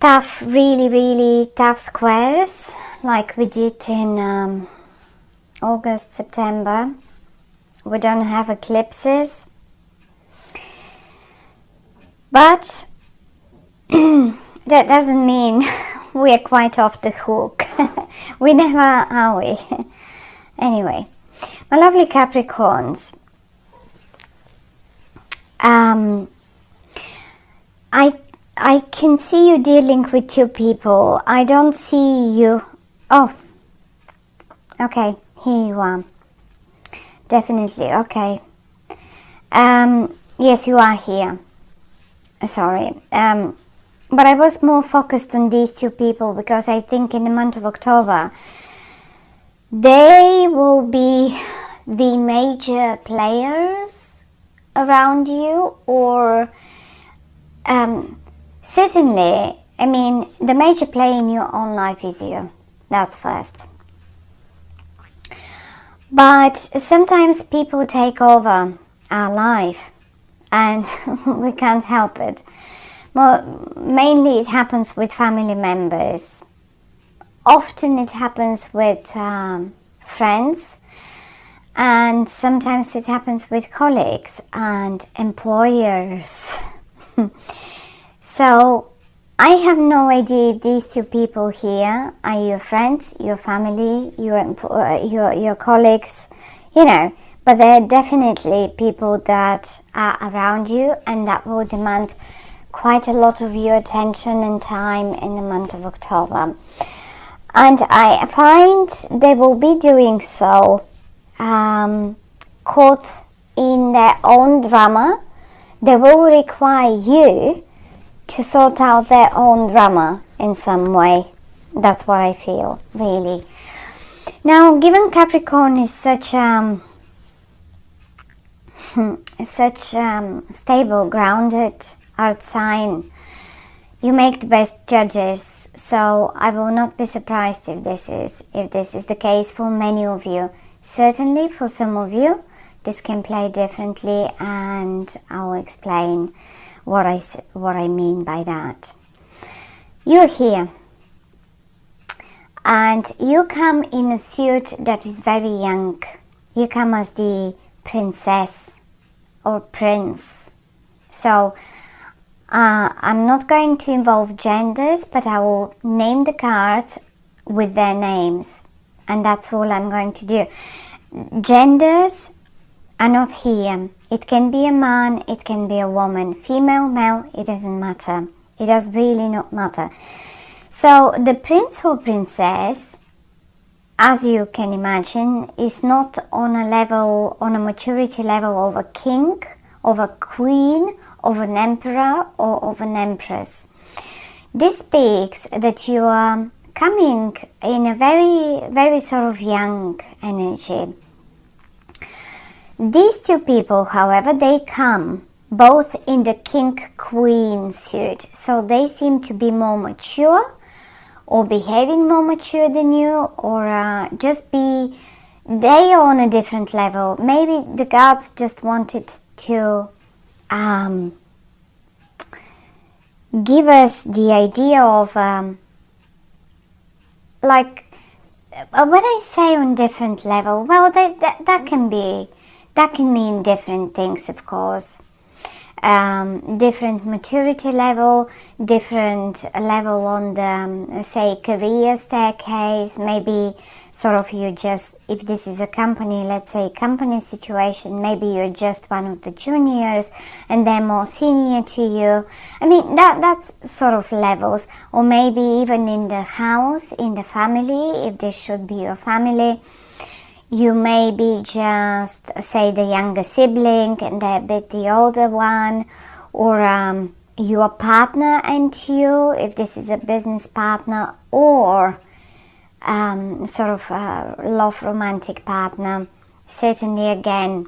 tough, really tough squares like we did in August, September. We don't have eclipses, but that doesn't mean we are quite off the hook. We never are we? Anyway, my lovely Capricorns, I can see you dealing with two people. I don't see you. Oh, okay, here you are. Definitely, okay. Yes, you are here. Sorry. But I was more focused on these two people because I think in the month of October they will be the major players around you, or certainly, I mean, the major player in your own life is you. That's first. But sometimes people take over our life and we can't help it. Well, mainly it happens with family members. Often it happens with friends, and sometimes it happens with colleagues and employers. So I have no idea if these two people here are your friends, your family, your colleagues, you know, but they're definitely people that are around you and that will demand quite a lot of your attention and time in the month of October. And I find they will be doing so caught in their own drama. They will require you to sort out their own drama in some way. That's what I feel, really. Now, given Capricorn is such stable, grounded earth sign, you make the best judges, so I will not be surprised if this is the case for many of you. Certainly for some of you this can play differently, and I'll explain what I mean by that. You're here and you come in a suit that is very young. You come as the princess or prince. So I'm not going to involve genders, but I will name the cards with their names, and that's all I'm going to do. Genders are not here. It can be a man, it can be a woman, female, male, it doesn't matter. It does really not matter. So the prince or princess, as you can imagine, is not on a maturity level of a king, of a queen, of an emperor, or of an empress. This speaks that you are coming in a very sort of young energy. These two people, however, they come both in the king-queen suit, so they seem to be more mature or behaving more mature than you, or they are on a different level. Maybe the gods just wanted to give us the idea of like, when I say on different level, well, that can mean different things, of course. Different maturity level, different level on the, say, career staircase. Maybe sort of you just, if this is a company, let's say company situation, maybe you're just one of the juniors and they're more senior to you. I mean, that's sort of levels. Or maybe even in the house, in the family, if this should be your family, you may be just, say, the younger sibling and they're a bit the older one, or your partner and you, if this is a business partner, or sort of a love romantic partner. Certainly, again,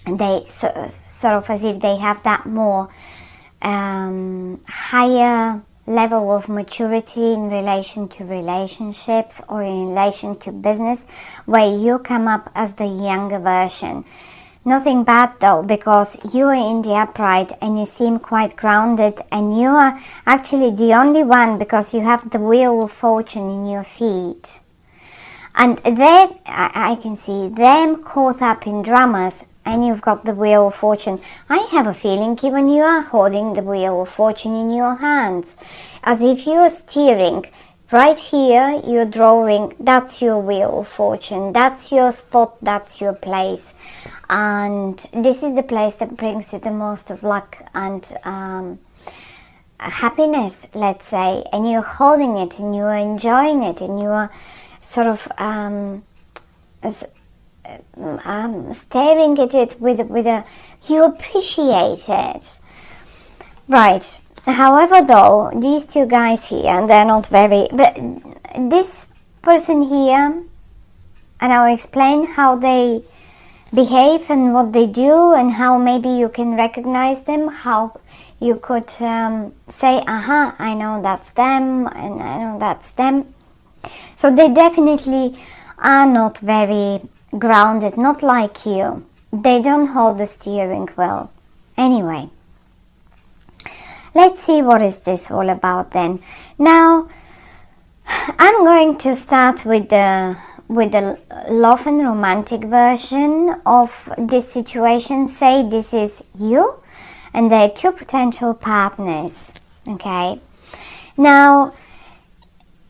they sort of as if they have that more higher level of maturity in relation to relationships or in relation to business, where you come up as the younger version. Nothing bad though, because you are in the upright and you seem quite grounded, and you are actually the only one, because you have the wheel of fortune in your feet. And then I can see them caught up in dramas, and you've got the wheel of fortune. I have a feeling even you are holding the wheel of fortune in your hands, as if you are steering. Right here, you're drawing, that's your wheel of fortune, that's your spot, that's your place. And this is the place that brings you the most of luck and happiness, let's say. And you're holding it, and you're enjoying it, and you're sort of staring at it with a, you appreciate it. Right. However, though, these two guys here, and they're not very, but this person here, and I'll explain how they behave and what they do, and how maybe you can recognize them, how you could say, aha, I know that's them, and I know that's them. So they definitely are not very grounded, not like you. They don't hold the steering wheel. Anyway, let's see what is this all about then. Now, I'm going to start with the love and romantic version of this situation. Say this is you and there are two potential partners. Okay. Now,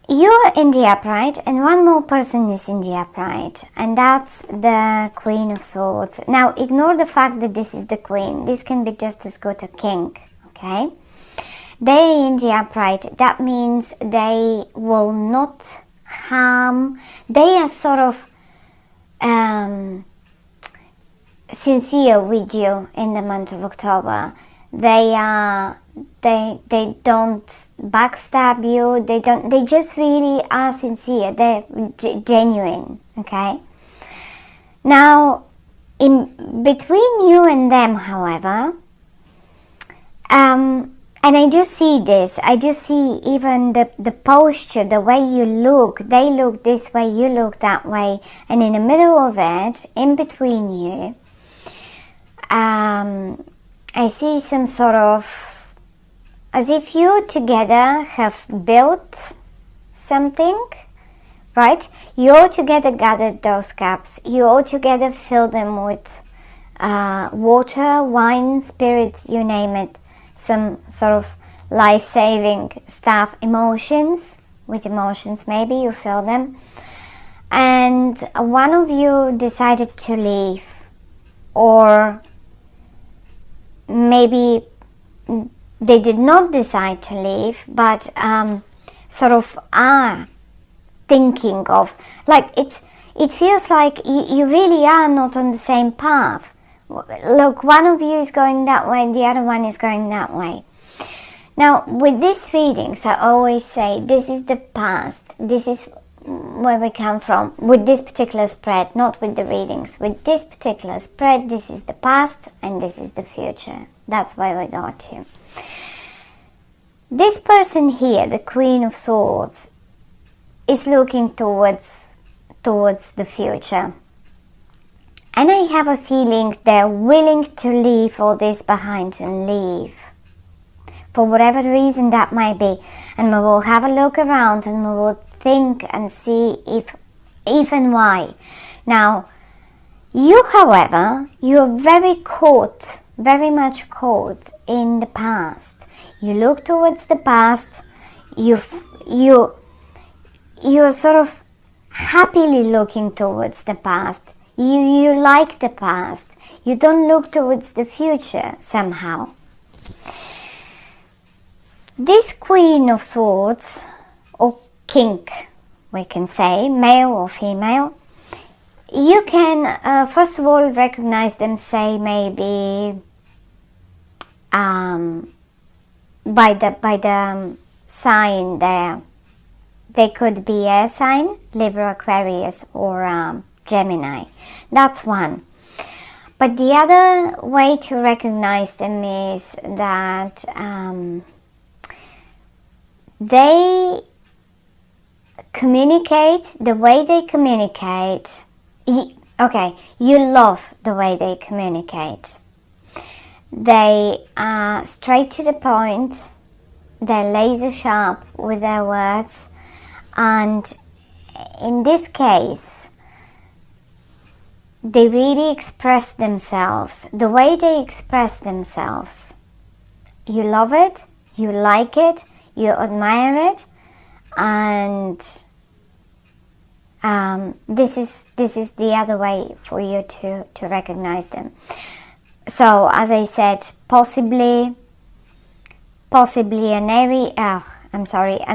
you're in the upright and one more person is in the upright, and that's the Queen of Swords. Now, ignore the fact that this is the Queen. This can be just as good a King. Okay. They in the upright, that means they will not harm. They are sort of sincere with you in the month of October. They don't backstab you. They just really are sincere. They're genuine. Okay. Now, in between you and them, however, and I do see this, I do see even the posture, the way you look, they look this way, you look that way, and in the middle of it, in between you, I see some sort of, as if you together have built something, right? You all together gathered those cups, you all together filled them with water, wine, spirits, you name it. Some sort of life-saving stuff, emotions, with emotions maybe you feel them, and one of you decided to leave, or maybe they did not decide to leave, but sort of are thinking of, like it feels like you really are not on the same path. Look, one of you is going that way, the other one is going that way. Now, with these readings, I always say this is the past, this is where we come from. With this particular spread, not with the readings, with this particular spread, this is the past and this is the future. That's why we got here. This person here, the Queen of Swords, is looking towards the future. And I have a feeling they're willing to leave all this behind and leave. For whatever reason that might be. And we will have a look around and we will think and see if and why. Now, you, however, you're very much caught in the past. You look towards the past. You're sort of happily looking towards the past. You like the past. You don't look towards the future somehow. This Queen of Swords, or King, we can say, male or female, you can first of all recognize them, say maybe by the sign there. They could be air sign, Libra, Aquarius, or Gemini. That's one. But the other way to recognize them is that they communicate, the way they communicate, Okay, you love the way they communicate. They are straight to the point, they're laser sharp with their words, and in this case, they really express themselves. The way they express themselves, you love it, you like it, you admire it, and this is the other way for you to recognize them. So, as I said, possibly an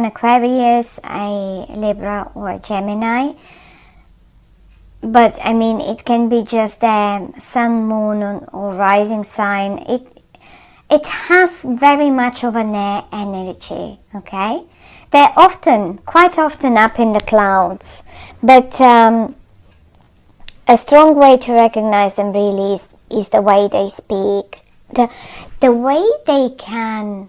Aquarius, a Libra, or a Gemini. But I mean, it can be just a sun, moon, or rising sign. It has very much of an air energy. Okay, they're quite often up in the clouds, but a strong way to recognize them really is the way they speak, the way they can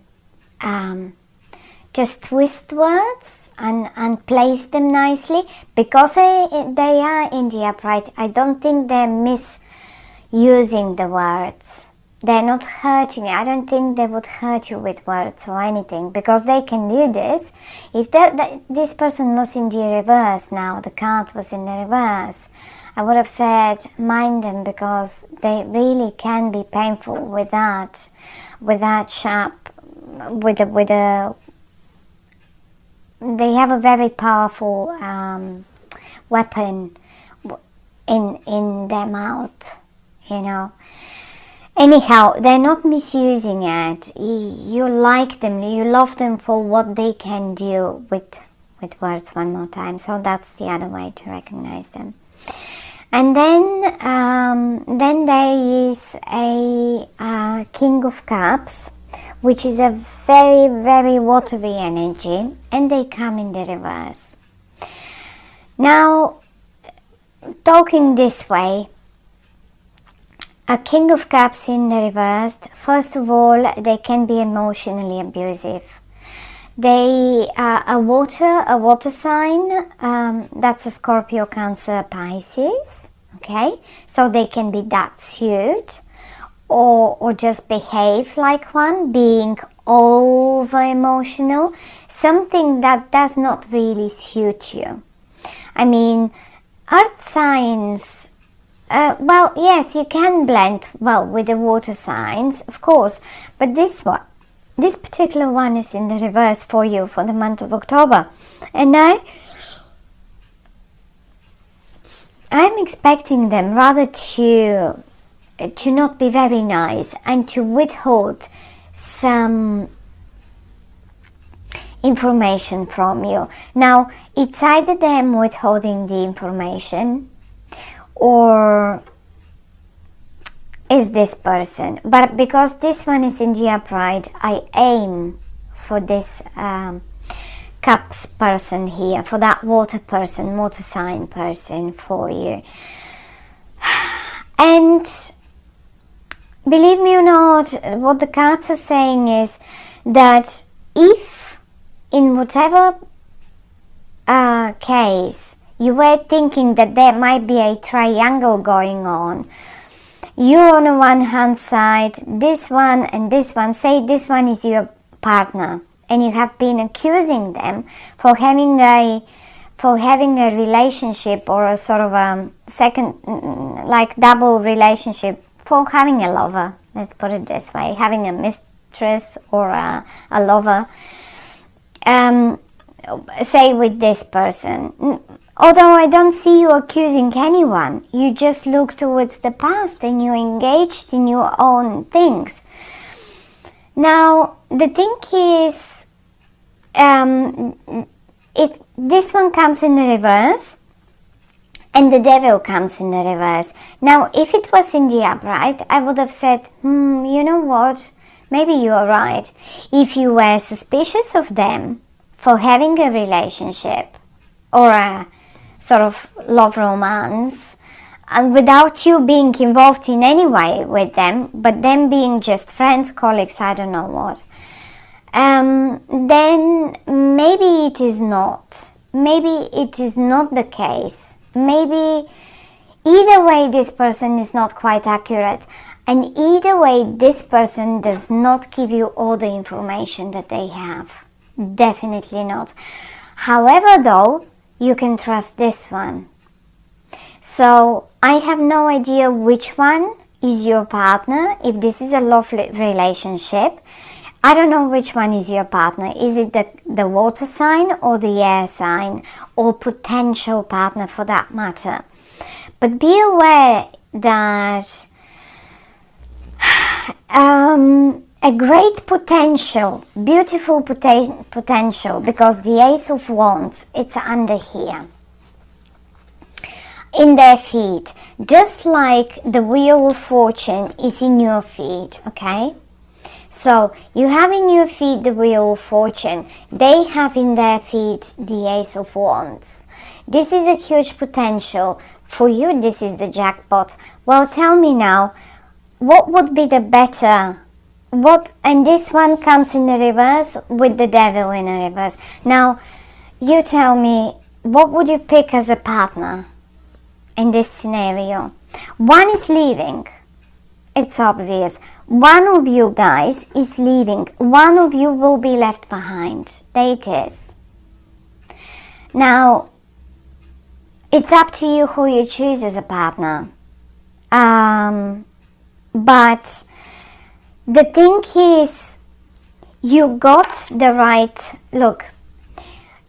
just twist words and place them nicely, because they are in the upright. I don't think they're misusing the words. They're not hurting you. I don't think they would hurt you with words or anything, because they can do this. If this person was in the reverse now, the card was in the reverse, I would have said mind them, because they really can be painful with that sharp, they have a very powerful weapon in their mouth, you know. Anyhow, they're not misusing it. You like them, you love them for what they can do with words. One more time. So that's the other way to recognize them. And then there is a King of Cups, which is a very, very watery energy, and they come in the reverse. Now, talking this way, a King of Cups in the reverse, first of all, they can be emotionally abusive. They are a water sign, that's a Scorpio, Cancer, Pisces, okay? So they can be that suit, or just behave like one, being over emotional, something that does not really suit you. I mean, earth signs, well, yes, you can blend well with the water signs, of course, but this particular one is in the reverse for you for the month of October, and I'm expecting them rather to not be very nice and to withhold some information from you. Now, it's either them withholding the information, or is this person. But because this one is in the upright, I aim for this Cups person here, for that water person, water sign person for you. And believe me or not, what the cards are saying is that if in whatever case you were thinking that there might be a triangle going on, you on the one hand side, this one and this one, say this one is your partner, and you have been accusing them for having a relationship, or a sort of a second, like double relationship, for having a lover, let's put it this way, having a mistress or a lover, say with this person. Although I don't see you accusing anyone, you just look towards the past and you're engaged in your own things. Now, the thing is, this one comes in the reverse, and the Devil comes in the reverse. Now, if it was in the upright, I would have said, you know what, maybe you are right. If you were suspicious of them for having a relationship or a sort of love romance, and without you being involved in any way with them, but them being just friends, colleagues, I don't know what, then maybe it is not. Maybe it is not the case. Maybe Either way, this person is not quite accurate, and either way, this person does not give you all the information that they have. Definitely not. However, though, you can trust this one. So I have no idea which one is your partner. If this is a love relationship, I don't know which one is your partner. Is it the water sign or the air sign, or potential partner for that matter? But be aware that a great potential, beautiful potential, because the Ace of Wands, it's under here in their feet, just like the Wheel of Fortune is in your feet, okay? So you have in your feet the Wheel of Fortune, they have in their feet the Ace of Wands. This is a huge potential. For you, this is the jackpot. Well, tell me now, what would be the better? And this one comes in the reverse with the Devil in the reverse. Now, you tell me, what would you pick as a partner in this scenario? One is leaving. It's obvious. One of you guys is leaving. One of you will be left behind. There it is. Now, it's up to you who you choose as a partner. But the thing is, you got the right look.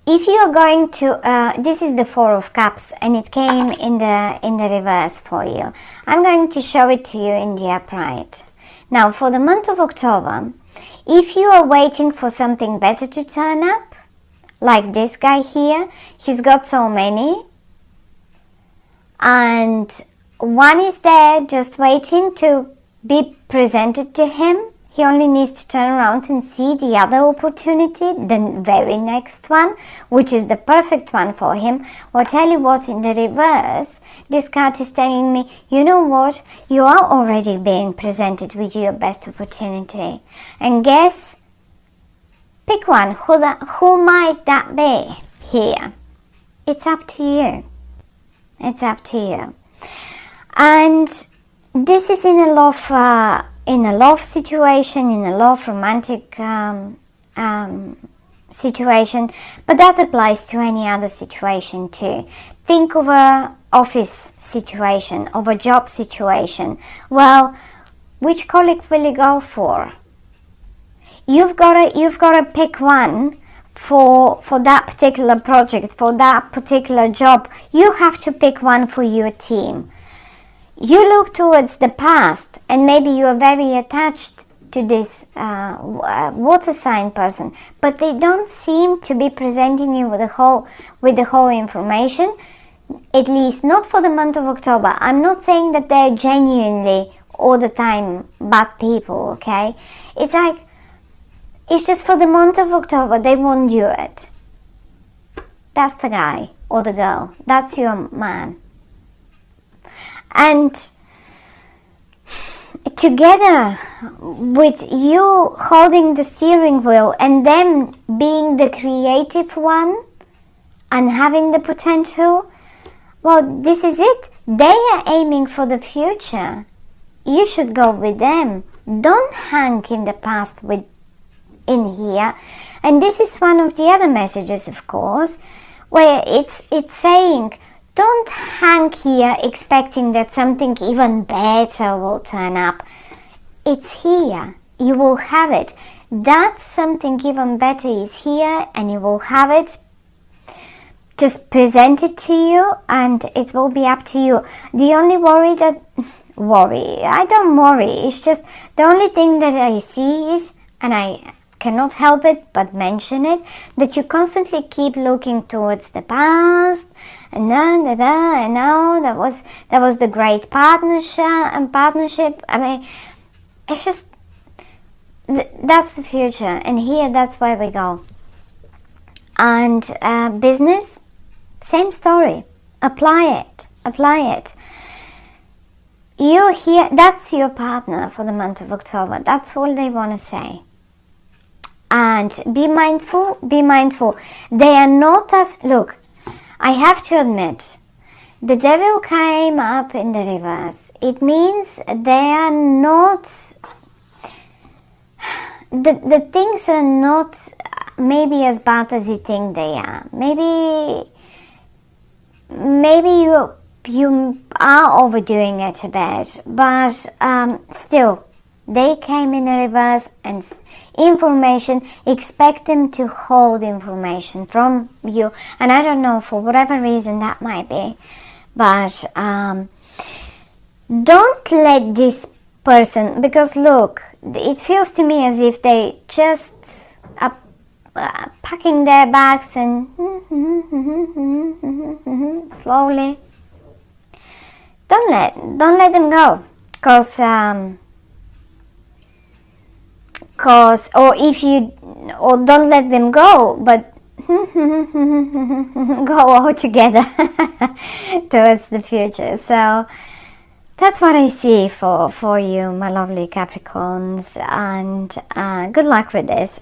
If you are going to, this is the Four of Cups, and it came in the reverse for you. I'm going to show it to you in the upright. Now, for the month of October, if you are waiting for something better to turn up, like this guy here, he's got so many, and one is there just waiting to be presented to him. He only needs to turn around and see the other opportunity, the very next one, which is the perfect one for him. Well, tell you what, in the reverse, this card is telling me, you know what, you are already being presented with your best opportunity. And guess, pick one, who might that be here? It's up to you. It's up to you. And this is in a love situation, in a love romantic situation, but that applies to any other situation too. Think of a office situation, of a job situation. Well, which colleague will you go for? You've got to pick one for that particular project, for that particular job. You have to pick one for your team. You look towards the past, and maybe you are very attached to this water sign person, but they don't seem to be presenting you with the whole information, at least not for the month of October. I'm not saying that they're genuinely all the time bad people, okay? It's like, it's just for the month of October, they won't do it. That's the guy or the girl. That's your man. And together with you holding the steering wheel and them being the creative one and having the potential, well, this is it. They are aiming for the future. You should go with them. Don't hang in the past in here. And this is one of the other messages, of course, where it's saying, don't hang here expecting that something even better will turn up. It's here. You will have it. That something even better is here, and you will have it. Just present it to you, and it will be up to you. The only I don't worry. It's just the only thing that I see is, and I cannot help it but mention it, that you constantly keep looking towards the past, and now that was the great partnership. I mean, it's just that's the future, and here that's where we go. And business, same story. Apply it. You here, that's your partner for the month of October. That's all they want to say. And be mindful. They are not as, look, I have to admit, the devil came up in the reverse. It means they are not, the things are not maybe as bad as you think they are. Maybe you are overdoing it a bit, but still, they came in a reverse, and information, expect them to hold information from you, and I don't know, for whatever reason that might be, but don't let this person, because look, it feels to me as if they just are packing their bags and slowly. Don't let them go, cause or don't let them go, but go all together towards the future. So that's what I see for you, my lovely Capricorns, and good luck with this.